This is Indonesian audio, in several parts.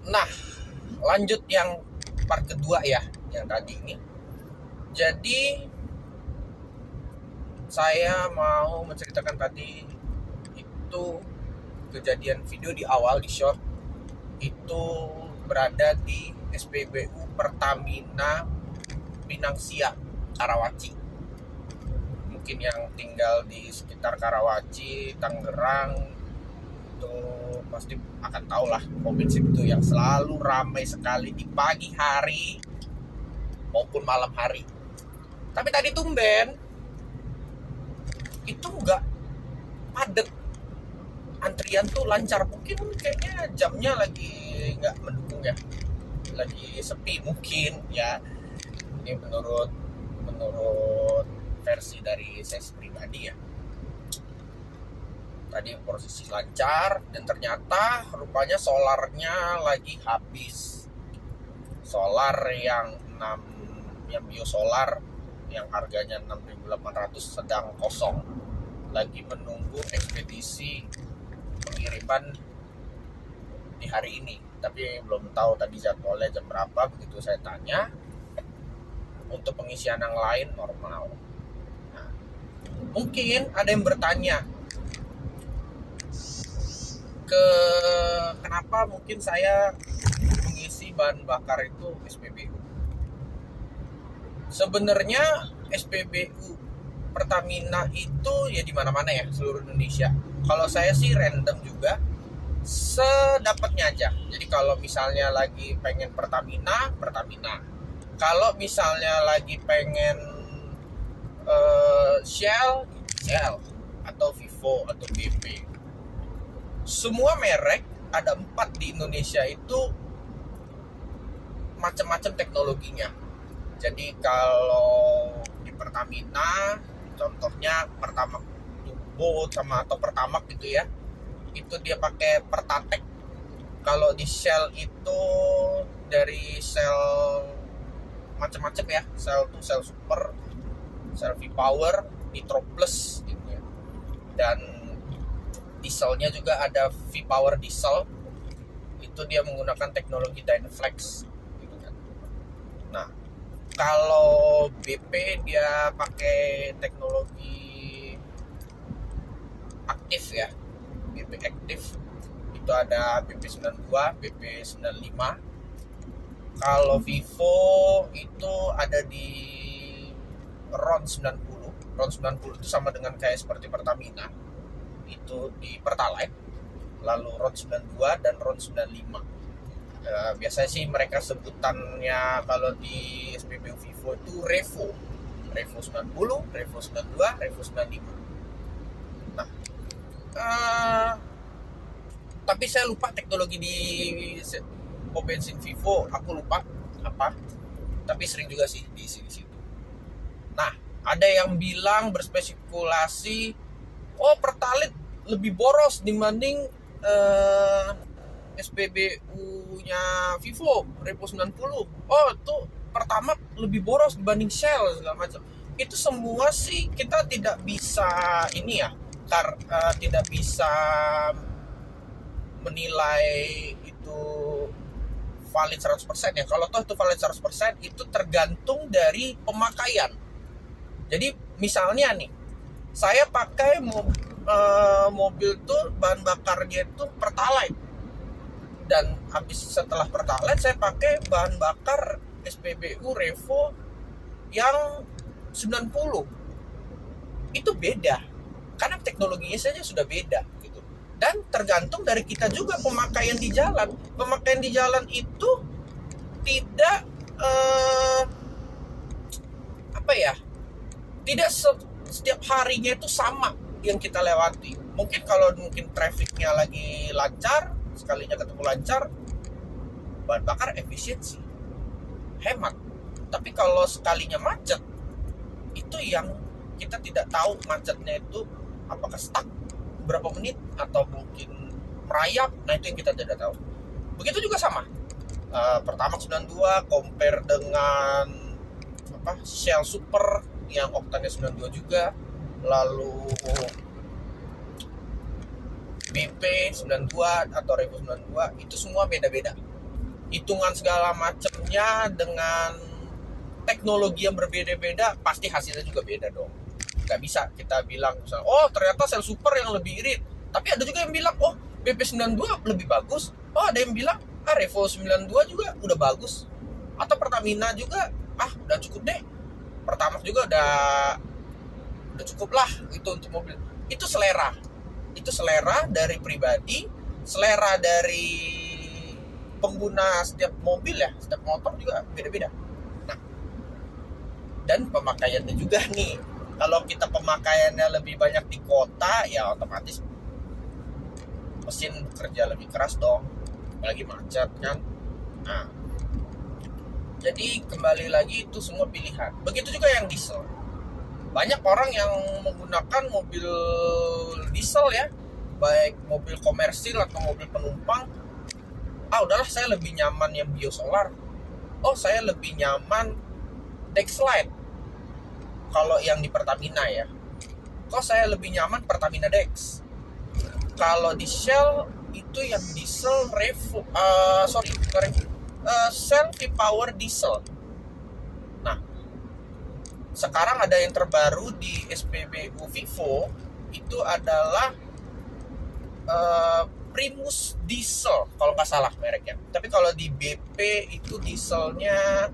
Nah, lanjut yang part kedua ya, yang tadi ini. Jadi saya mau menceritakan tadi itu kejadian video di awal di short itu berada di SPBU Pertamina Pinang Siang, Karawaci. Mungkin yang tinggal di sekitar Karawaci, Tangerang itu pasti akan tahu lah mobil itu yang selalu ramai sekali di pagi hari maupun malam hari. Tapi tadi tumben itu nggak padat, antrian tuh lancar. Mungkin kayaknya jamnya lagi nggak mendukung ya, lagi sepi mungkin ya. Ini menurut versi dari saya pribadi ya. Tadi posisi lancar dan ternyata rupanya solarnya lagi habis. Solar yang biosolar yang harganya 6.800 sedang kosong, lagi menunggu ekspedisi pengiriman di hari ini. Tapi belum tahu tadi jadwalnya jam berapa. Begitu saya tanya, untuk pengisian yang lain normal. Nah, mungkin ada yang bertanya kenapa mungkin saya mengisi bahan bakar itu SPBU. Sebenarnya SPBU Pertamina itu ya di mana-mana ya, seluruh Indonesia. Kalau saya sih random juga, sedapatnya aja. Jadi kalau misalnya lagi pengen Pertamina. Kalau misalnya lagi pengen Shell atau Vivo atau BP. Semua merek ada 4 di Indonesia itu macam-macam teknologinya. Jadi kalau di Pertamina, contohnya Pertamax Turbo atau Pertamax gitu ya, itu dia pakai Pertatek. Kalau di Shell itu dari Shell macam-macam ya, Shell tuh Shell Super, Shell V-Power, Nitro Plus gitu ya. Dan dieselnya juga ada V-Power diesel, itu dia menggunakan teknologi Dynaflex gitu kan. Nah, kalau BP dia pakai teknologi aktif ya, BP aktif. Itu ada BP92, BP95. Kalau Vivo itu ada di RON 90. RON 90 itu sama dengan kayak seperti Pertamina. Itu di Pertalite. Lalu RON 92 dan RON 95. Biasanya sih mereka sebutannya kalau di SPBU Vivo itu Revo 90, Revo 92, Revo 95. Nah, tapi saya lupa teknologi di pom bensin Vivo, aku lupa apa. Tapi sering juga sih diisi di situ. Nah, ada yang bilang berspekulasi, oh Pertalite lebih boros dibanding SPBU-nya Vivo, Revo 90. Oh, itu Pertamax lebih boros dibanding Shell segala macam. Itu semua sih kita tidak bisa ini ya, tidak bisa menilai itu valid 100% ya. Kalau toh itu valid 100%, itu tergantung dari pemakaian. Jadi misalnya nih, saya pakai mobil tuh bahan bakarnya itu Pertalite, dan habis setelah Pertalite saya pakai bahan bakar SPBU Revo yang 90. Itu beda karena teknologinya saja sudah beda gitu. Dan tergantung dari kita juga pemakaian di jalan. Pemakaian di jalan itu tidak tidak setiap harinya itu sama yang kita lewati. Mungkin kalau trafficnya lagi lancar, sekalinya ketemu lancar, bahan bakar efisiensi, hemat. Tapi kalau sekalinya macet, itu yang kita tidak tahu macetnya itu apakah stuck berapa menit atau mungkin merayap. Nah, itu yang kita tidak tahu. Begitu juga sama Pertamax 92 compare dengan Shell Super yang oktannya 92 juga, lalu BP 92 atau Revo 92, itu semua beda-beda. hitungan segala macamnya dengan teknologi yang berbeda-beda, pasti hasilnya juga beda dong. Nggak bisa kita bilang misalnya, oh ternyata sel super yang lebih irit, tapi ada juga yang bilang, oh BP92 lebih bagus. Oh ada yang bilang, Revo 92 juga udah bagus. Atau Pertamina juga, udah cukup deh. Pertamax juga udah cukup lah itu untuk mobil. Itu selera dari pribadi, selera dari pengguna setiap mobil ya, setiap motor juga beda-beda. Nah, dan pemakaiannya juga nih. Kalau kita pemakaiannya lebih banyak di kota, ya otomatis mesin bekerja lebih keras dong, apalagi macet kan. Nah, jadi kembali lagi itu semua pilihan. Begitu juga yang diesel. Banyak orang yang menggunakan mobil diesel ya, baik mobil komersil atau mobil penumpang. Udahlah saya lebih nyaman yang biosolar. Oh saya lebih nyaman Dexlite. Kalau yang di Pertamina ya, kok saya lebih nyaman Pertamina Dex. Kalau di Shell itu yang diesel Revo, Shell V-Power diesel. Nah, sekarang ada yang terbaru di SPBU Vivo, itu adalah Primus diesel kalau nggak salah mereknya. Tapi kalau di BP itu dieselnya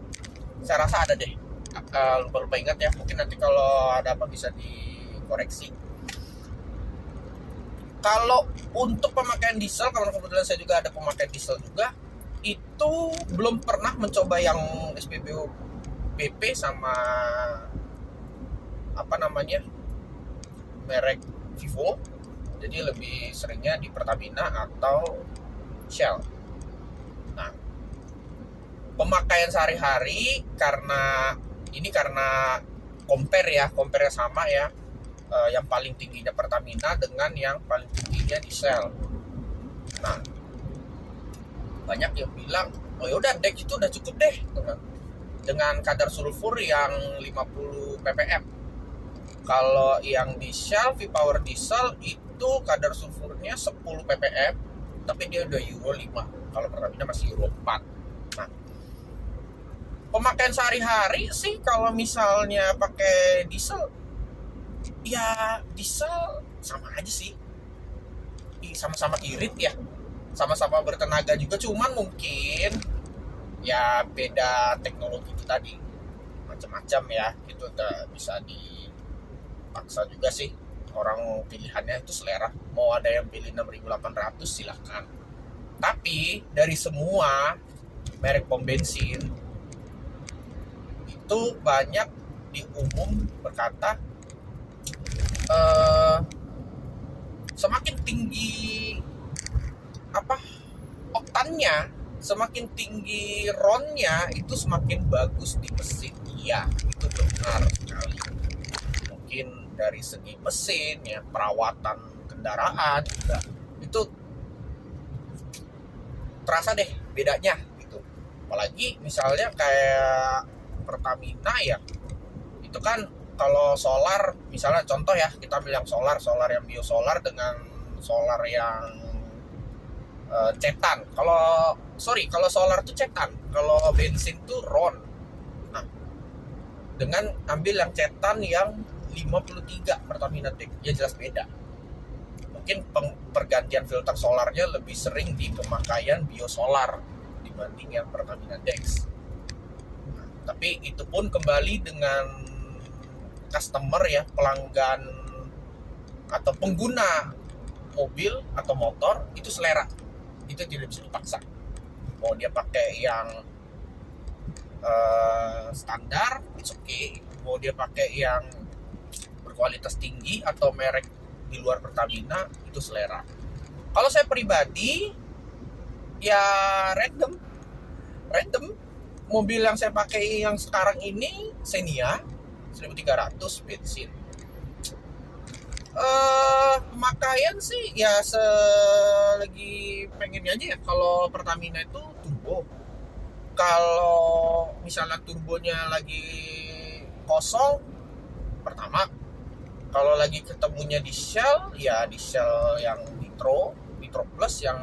saya rasa ada deh. Lupa ingat ya, mungkin nanti kalau ada apa bisa dikoreksi. Kalau untuk pemakaian diesel, karena kebetulan saya juga ada pemakaian diesel juga, itu belum pernah mencoba yang SPBU BP sama merek Vivo. Jadi lebih seringnya di Pertamina atau Shell. Nah, pemakaian sehari-hari karena compare sama ya, yang paling tingginya Pertamina dengan yang paling tingginya di Shell. Nah, banyak yang bilang, oh yaudah Dex itu udah cukup deh dengan kadar sulfur yang 50 ppm. Kalau yang di Shell V-Power diesel itu kadar sulfurnya 10 ppm, tapi dia udah Euro 5. Kalau Pertamina masih Euro 4. Nah, pemakaian sehari-hari sih kalau misalnya pakai diesel, ya diesel sama aja sih, sama-sama irit ya, sama-sama bertenaga juga, cuman mungkin ya beda teknologi itu tadi, macam-macam ya, itu bisa dipaksa juga sih. Orang pilihannya itu selera, mau ada yang pilih 6.800 silahkan. Tapi dari semua merek pom bensin itu banyak di umum berkata semakin tinggi oktannya, semakin tinggi RON-nya itu semakin bagus di mesin. Iya, itu benar sekali. Mungkin dari segi mesin ya, perawatan kendaraan juga itu terasa deh bedanya gitu. Apalagi misalnya kayak Pertamina ya, itu kan kalau solar, misalnya contoh ya, kita bilang solar yang biosolar dengan solar yang cetan. Kalau solar tuh cetan, kalau bensin tuh RON. Nah, dengan ambil yang cetan yang 53 Pertamina Dex, ya jelas beda. Mungkin pergantian filter solarnya lebih sering di pemakaian biosolar dibanding yang Pertamina Dex. Nah, tapi itu pun kembali dengan customer ya, pelanggan atau pengguna mobil atau motor, itu selera. Itu tidak bisa dipaksa. Mau dia pakai yang standar, it's okay. Mau dia pakai yang berkualitas tinggi atau merek di luar Pertamina, itu selera. Kalau saya pribadi ya random. Mobil yang saya pakai yang sekarang ini Xenia 1300 bensin. Pemakaian sih ya selagi pengennya aja ya. Kalau Pertamina itu turbo. Kalau misalnya turbonya lagi kosong, Pertama. Kalau lagi ketemunya di Shell, ya di Shell yang Nitro Plus yang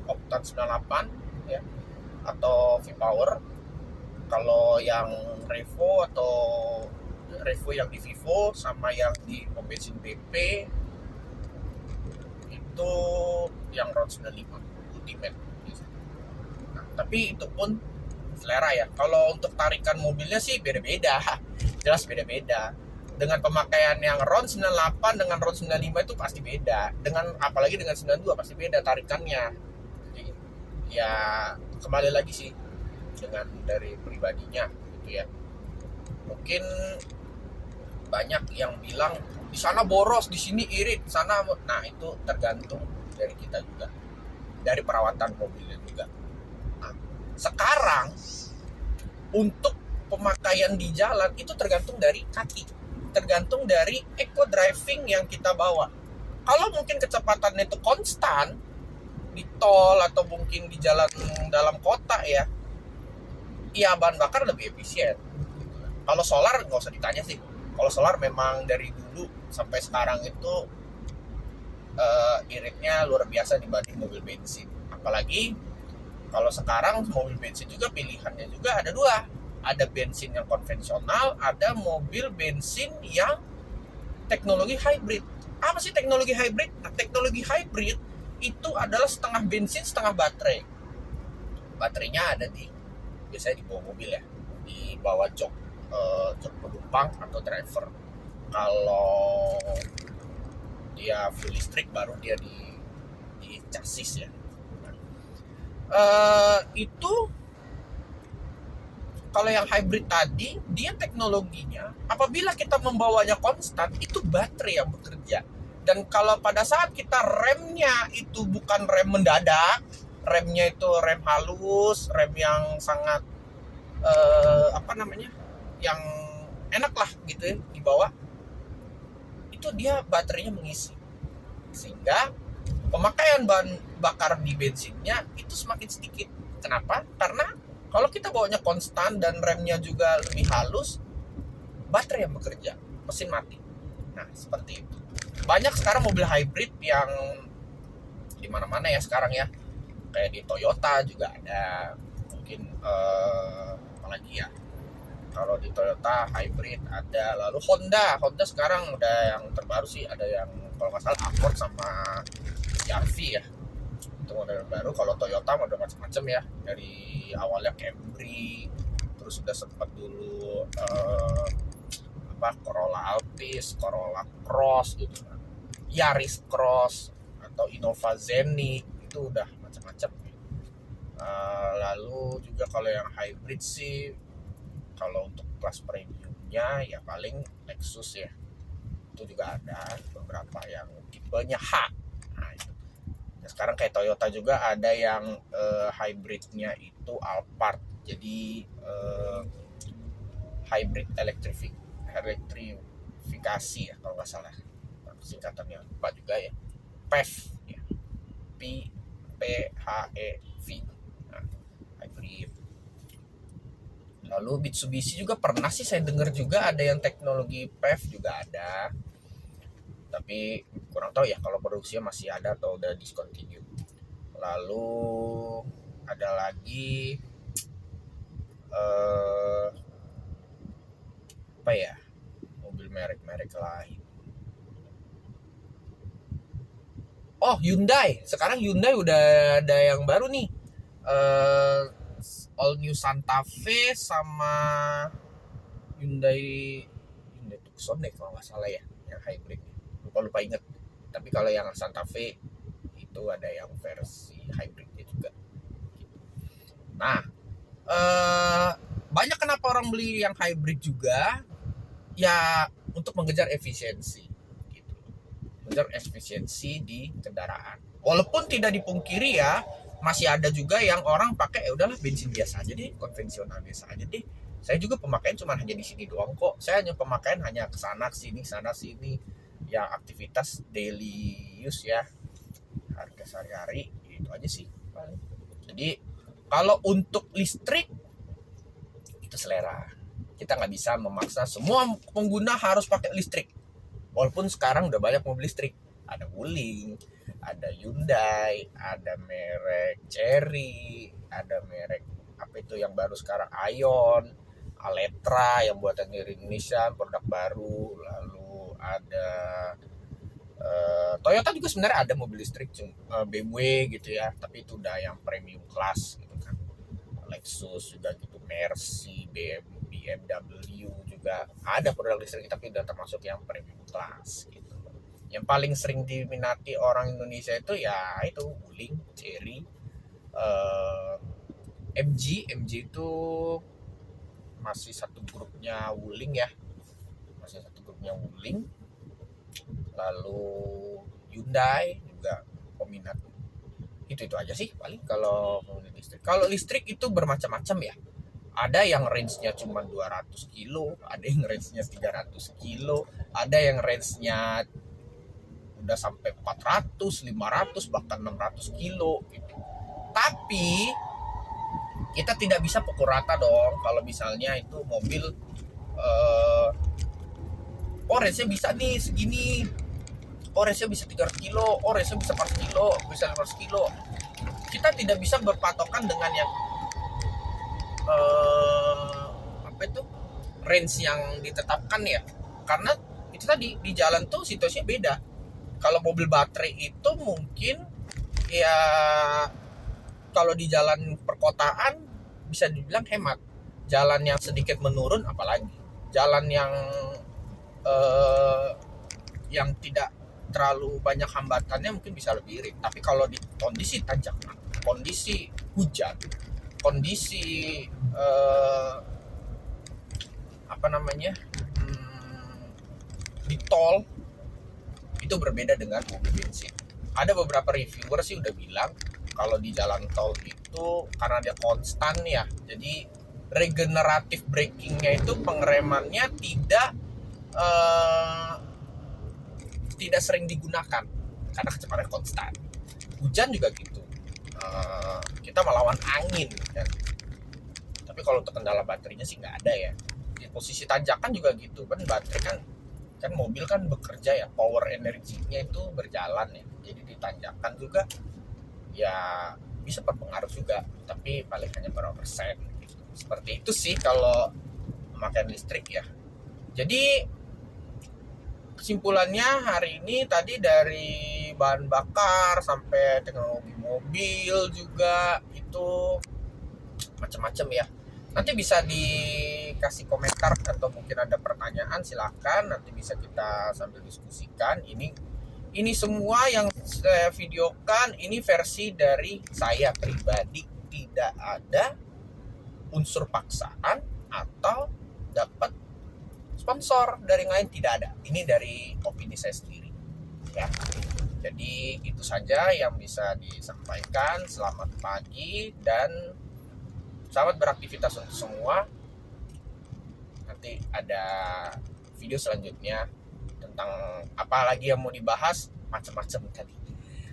oktan 98 ya. atau V-Power. Kalau yang Revo yang di Vivo sama yang di pom bensin BP itu yang RON 95 Ultimate. Nah, tapi itu pun selera ya. Kalau untuk tarikan mobilnya sih beda-beda. Jelas beda-beda. Dengan pemakaian yang RON 98 dengan RON 95 itu pasti beda. Apalagi dengan 92 pasti beda tarikannya. Jadi, ya kembali lagi sih dengan dari pribadinya gitu ya. Mungkin banyak yang bilang di sana boros, di sini irit, sana. Nah, itu tergantung dari kita juga. Dari perawatan mobilnya juga. Nah, sekarang untuk pemakaian di jalan itu tergantung dari kaki, tergantung dari eco driving yang kita bawa. Kalau mungkin kecepatannya itu konstan di tol atau mungkin di jalan dalam kota ya bahan bakar lebih efisien. Kalau solar nggak usah ditanya sih. Kalau solar memang dari dulu sampai sekarang itu iritnya luar biasa dibanding mobil bensin. Apalagi kalau sekarang mobil bensin juga pilihannya juga ada dua. Ada bensin yang konvensional, ada mobil bensin yang teknologi hybrid. Apa sih teknologi hybrid? Nah, teknologi hybrid itu adalah setengah bensin, setengah baterai. Baterainya ada biasanya di bawah mobil ya, di bawah jok penumpang atau driver. Kalau dia full listrik baru dia di chassis ya. Itu kalau yang hybrid tadi, dia teknologinya apabila kita membawanya konstan, itu baterai yang bekerja. Dan kalau pada saat kita remnya itu bukan rem mendadak, remnya itu rem halus, rem yang sangat yang enak lah gitu ya dibawa, itu dia baterainya mengisi, sehingga pemakaian bahan bakar di bensinnya itu semakin sedikit. Kenapa? Karena kalau kita bawanya konstan dan remnya juga lebih halus, baterai yang bekerja, mesin mati. Nah, seperti itu. Banyak sekarang mobil hybrid yang di mana-mana ya sekarang ya. Kayak di Toyota juga ada. Mungkin apalagi ya. Kalau di Toyota hybrid ada. Lalu Honda sekarang udah yang terbaru sih, ada yang kalau nggak salah Accord sama CR-V ya. Itu model baru. Kalau Toyota model macam-macam ya, dari awalnya Camry, terus udah sempat dulu Corolla Altis, Corolla Cross gitu, Yaris Cross atau Innova Zenith, itu udah macam-macam. Lalu juga kalau yang hybrid sih, kalau untuk kelas premiumnya ya paling Lexus ya, itu juga ada beberapa yang tipenya H. Nah, itu. Nah, sekarang kayak Toyota juga ada yang hybridnya itu Alphard, jadi hybrid elektrifikasi ya kalau nggak salah singkatannya, lupa juga ya, PHEV ya, PHEV. Nah, hybrid. Lalu Mitsubishi juga pernah sih saya dengar juga ada yang teknologi PHEV juga ada, tapi kurang tahu ya kalau produksinya masih ada atau udah discontinue. Lalu ada lagi apa ya, mobil merek-merek lain. Oh, Hyundai. Sekarang Hyundai udah ada yang baru nih. All New Santa Fe sama Hyundai Tucson deh kalau nggak salah ya, yang hybrid. Lupa inget. Tapi kalau yang Santa Fe itu ada yang versi hybridnya juga. Nah, banyak kenapa orang beli yang hybrid juga, ya untuk mengejar efisiensi gitu. Mengejar efisiensi di kendaraan. Walaupun tidak dipungkiri ya, masih ada juga yang orang pakai udahlah bensin biasa aja deh, konvensional biasa aja deh. Saya juga pemakaian cuma hanya di sini doang kok. Saya hanya pemakaian hanya ke sana sini yang aktivitas daily use ya, harga sehari-hari, itu aja sih. Jadi kalau untuk listrik itu selera. Kita nggak bisa memaksa semua pengguna harus pakai listrik. Walaupun sekarang udah banyak mobil listrik. Ada Wuling, ada Hyundai, ada merek Chery, ada merek itu yang baru sekarang Ion, Aletra yang buatan dari Indonesia, produk baru. Lalu ada Toyota juga sebenarnya ada mobil listrik, BMW gitu ya, tapi itu udah yang premium class gitu kan. Lexus juga gitu, Mercy, BMW juga ada produk listrik, tapi udah termasuk yang premium class gitu. Yang paling sering diminati orang Indonesia itu ya itu Wuling, Chery, MG itu masih satu grupnya Wuling ya, lalu Hyundai juga peminat. Itu aja sih paling kalau listrik. Kalau listrik itu bermacam-macam ya, ada yang range-nya cuma 200 kilo, ada yang range-nya 300 kilo, ada yang range-nya udah sampai 400, 500, bahkan 600 kilo gitu. Tapi kita tidak bisa pukul rata dong. Kalau misalnya itu mobil range-nya bisa nih segini, range-nya bisa 300 kilo, range-nya bisa 400 kilo, bisa 500 kilo. Kita tidak bisa berpatokan dengan yang range yang ditetapkan ya, karena itu tadi di jalan tuh situasinya beda. Kalau mobil baterai itu mungkin ya kalau di jalan perkotaan bisa dibilang hemat. Jalan yang sedikit menurun apalagi. Jalan yang tidak terlalu banyak hambatannya mungkin bisa lebih irit. Tapi kalau di kondisi tanjakan, kondisi hujan, kondisi di tol, itu berbeda dengan mobil bensin. Ada beberapa reviewer sih udah bilang kalau di jalan tol itu karena dia konstan ya, jadi regeneratif brakingnya itu pengeremannya tidak sering digunakan karena kecepatannya konstan. Hujan juga gitu, kita melawan angin kan. Tapi kalau untuk kendala baterainya sih nggak ada ya. Di posisi tanjakan juga gitu kan, baterai kan mobil kan bekerja ya, power energinya itu berjalan ya, jadi di tanjakan juga ya bisa berpengaruh juga, tapi paling hanya berapa persen gitu. Seperti itu sih kalau memakai listrik ya. Jadi kesimpulannya hari ini tadi dari bahan bakar sampai teknologi mobil juga itu macam-macam ya. Nanti bisa dikasih komentar atau mungkin ada pertanyaan, silahkan nanti bisa kita sambil diskusikan. Ini semua yang saya videokan ini versi dari saya pribadi, tidak ada unsur paksaan atau dapat sponsor dari lain, tidak ada. Ini dari opini saya sendiri ya. Jadi itu saja yang bisa disampaikan. Selamat pagi dan selamat beraktivitas untuk semua. Nanti ada video selanjutnya tentang apa lagi yang mau dibahas, macam-macam tadi,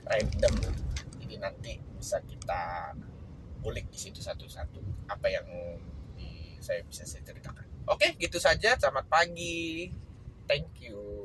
random. Jadi nanti bisa kita ulik di situ satu-satu apa yang saya bisa ceritakan. Oke, gitu saja. Selamat pagi. Thank you.